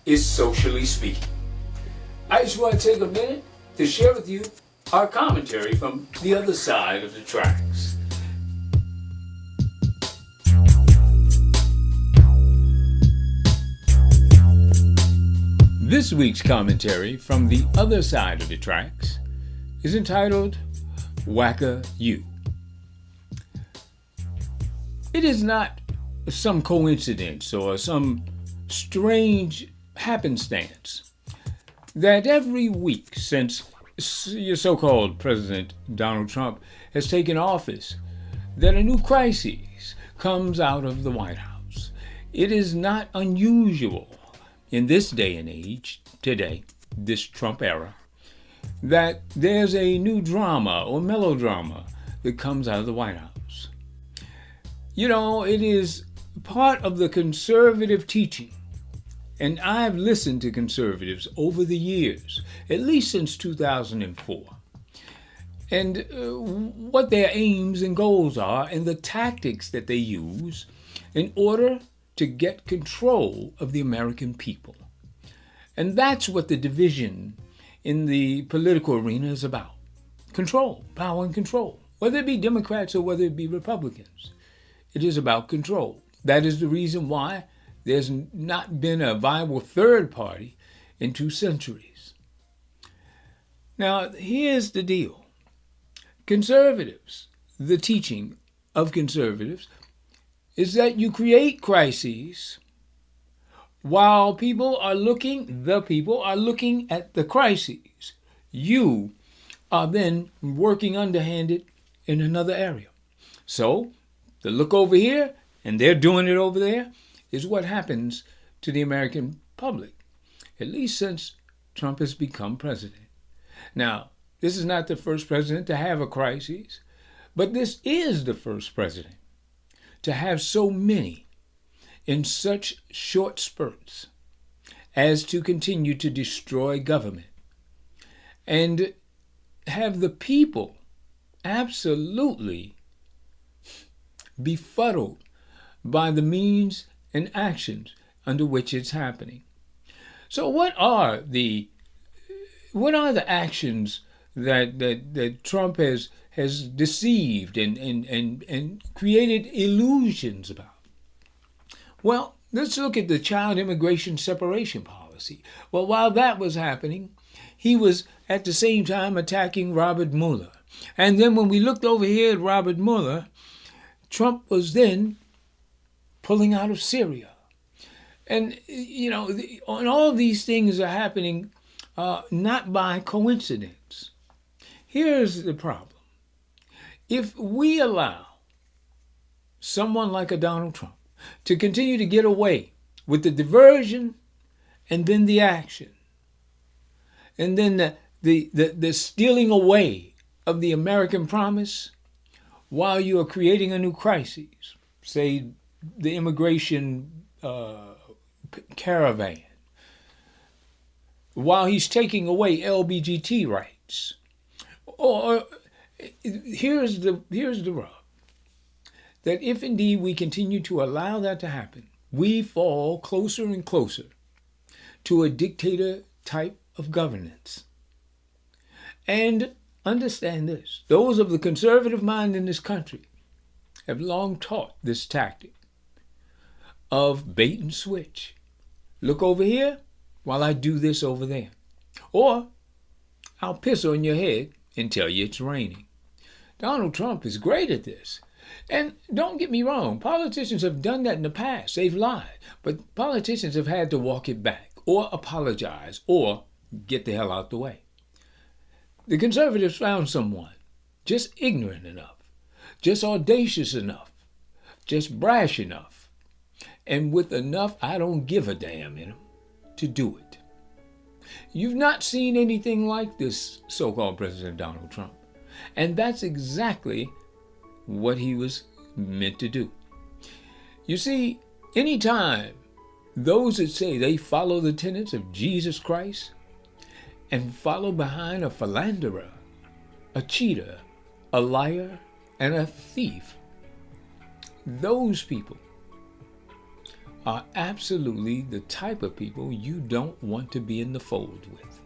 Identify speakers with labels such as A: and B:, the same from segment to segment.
A: is socially speaking. I just want to take a minute to share with you our commentary from the other side of the tracks. This week's commentary from the other side of the tracks is entitled Wacka You. It is not some coincidence or some strange happenstance that every week since your so-called President Donald Trump has taken office, that a new crisis comes out of the White House. It is not unusual in this day and age, today, this Trump era, that there's a new drama or melodrama that comes out of the White House. You know, it is part of the conservative teaching, and I've listened to conservatives over the years, at least since 2004, and what their aims and goals are and the tactics that they use in order to get control of the American people. And that's what the division in the political arena is about. Control, power and control, whether it be Democrats or whether it be Republicans. It is about control. That is the reason why there's not been a viable third party in 2 centuries. Now, here's the deal. Conservatives, the teaching of conservatives, is that you create crises while the people are looking at the crises. You are then working underhanded in another area. So, the look over here and they're doing it over there is what happens to the American public, at least since Trump has become president. Now, this is not the first president to have a crisis, but this is the first president to have so many in such short spurts as to continue to destroy government and have the people absolutely befuddled by the means and actions under which it's happening. So what are the actions that Trump has deceived and created illusions about? Well, let's look at the child immigration separation policy. Well, while that was happening, he was at the same time attacking Robert Mueller. And then when we looked over here at Robert Mueller, Trump was then pulling out of Syria. And, you know, and all these things are happening not by coincidence. Here's the problem. If we allow someone like a Donald Trump to continue to get away with the diversion and then the action, and then the stealing away of the American promise while you are creating a new crisis, say the immigration caravan, while he's taking away LGBT rights, or here's the rub. That if indeed we continue to allow that to happen, we fall closer and closer to a dictator type of governance. And understand this, those of the conservative mind in this country have long taught this tactic of bait and switch. Look over here while I do this over there. Or I'll piss on your head and tell you it's raining. Donald Trump is great at this. And don't get me wrong, politicians have done that in the past. They've lied. But politicians have had to walk it back or apologize or get the hell out the way. The conservatives found someone just ignorant enough, just audacious enough, just brash enough, and with enough I don't give a damn in them to do it. You've not seen anything like this so-called President Donald Trump. And that's exactly what he was meant to do. You see, anytime those that say they follow the tenets of Jesus Christ and follow behind a philanderer, a cheater, a liar, and a thief, those people are absolutely the type of people you don't want to be in the fold with.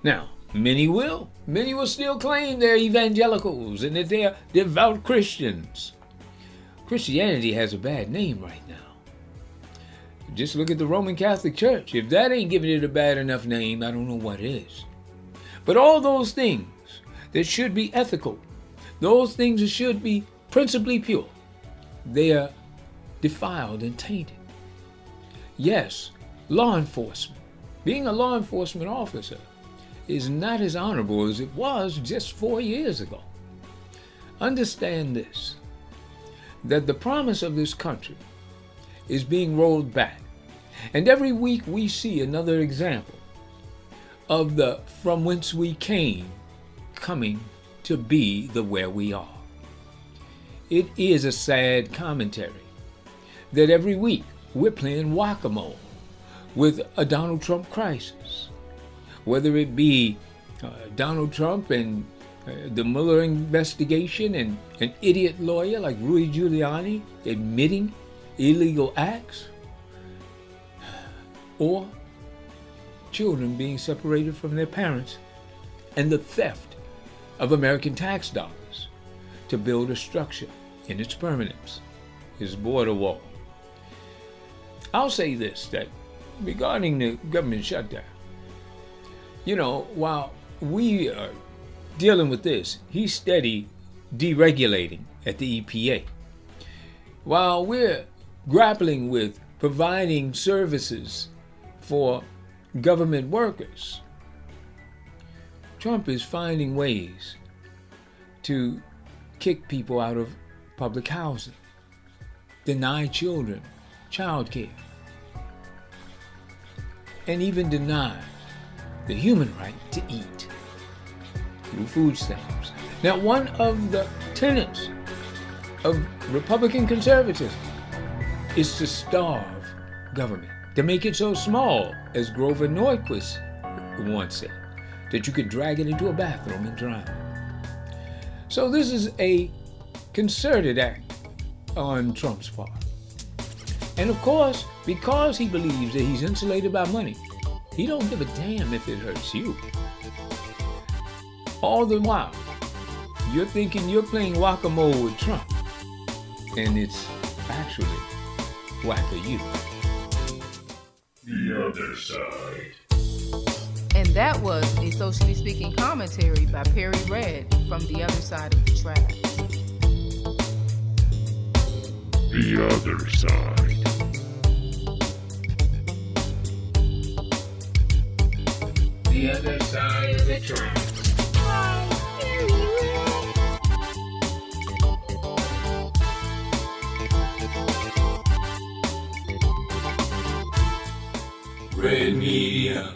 A: Now, many will still claim they're evangelicals and that they're devout Christians. Christianity has a bad name right now. Just look at the Roman Catholic Church. If that ain't giving it a bad enough name, I don't know what is. But all those things that should be ethical, those things that should be principally pure, they are defiled and tainted. Yes, law enforcement. Being a law enforcement officer is not as honorable as it was just 4 years ago. Understand this, that the promise of this country is being rolled back. And every week we see another example of the from whence we came coming to be the where we are. It is a sad commentary that every week we're playing whack-a-mole with a Donald Trump crisis. Whether it be Donald Trump and the Mueller investigation and an idiot lawyer like Rudy Giuliani admitting illegal acts, or children being separated from their parents, and the theft of American tax dollars to build a structure in its permanence, his border wall. I'll say this, that regarding the government shutdown, while we are dealing with this, he's steady deregulating at the EPA. While we're grappling with providing services for government workers, Trump is finding ways to kick people out of public housing, deny children child care, and even deny the human right to eat through food stamps. Now, one of the tenets of Republican conservatism is to starve government, to make it so small, as Grover Norquist once said, that you could drag it into a bathroom and drown. So this is a concerted act on Trump's part. And of course, because he believes that he's insulated by money, he don't give a damn if it hurts you. All the while, you're thinking you're playing whack-a-mole with Trump, and it's actually whack-a-you.
B: The other side.
C: And that was a Socially Speaking commentary by Perry Red from The Other Side of the Track.
B: The other side.
A: The other side of the track. Red Media.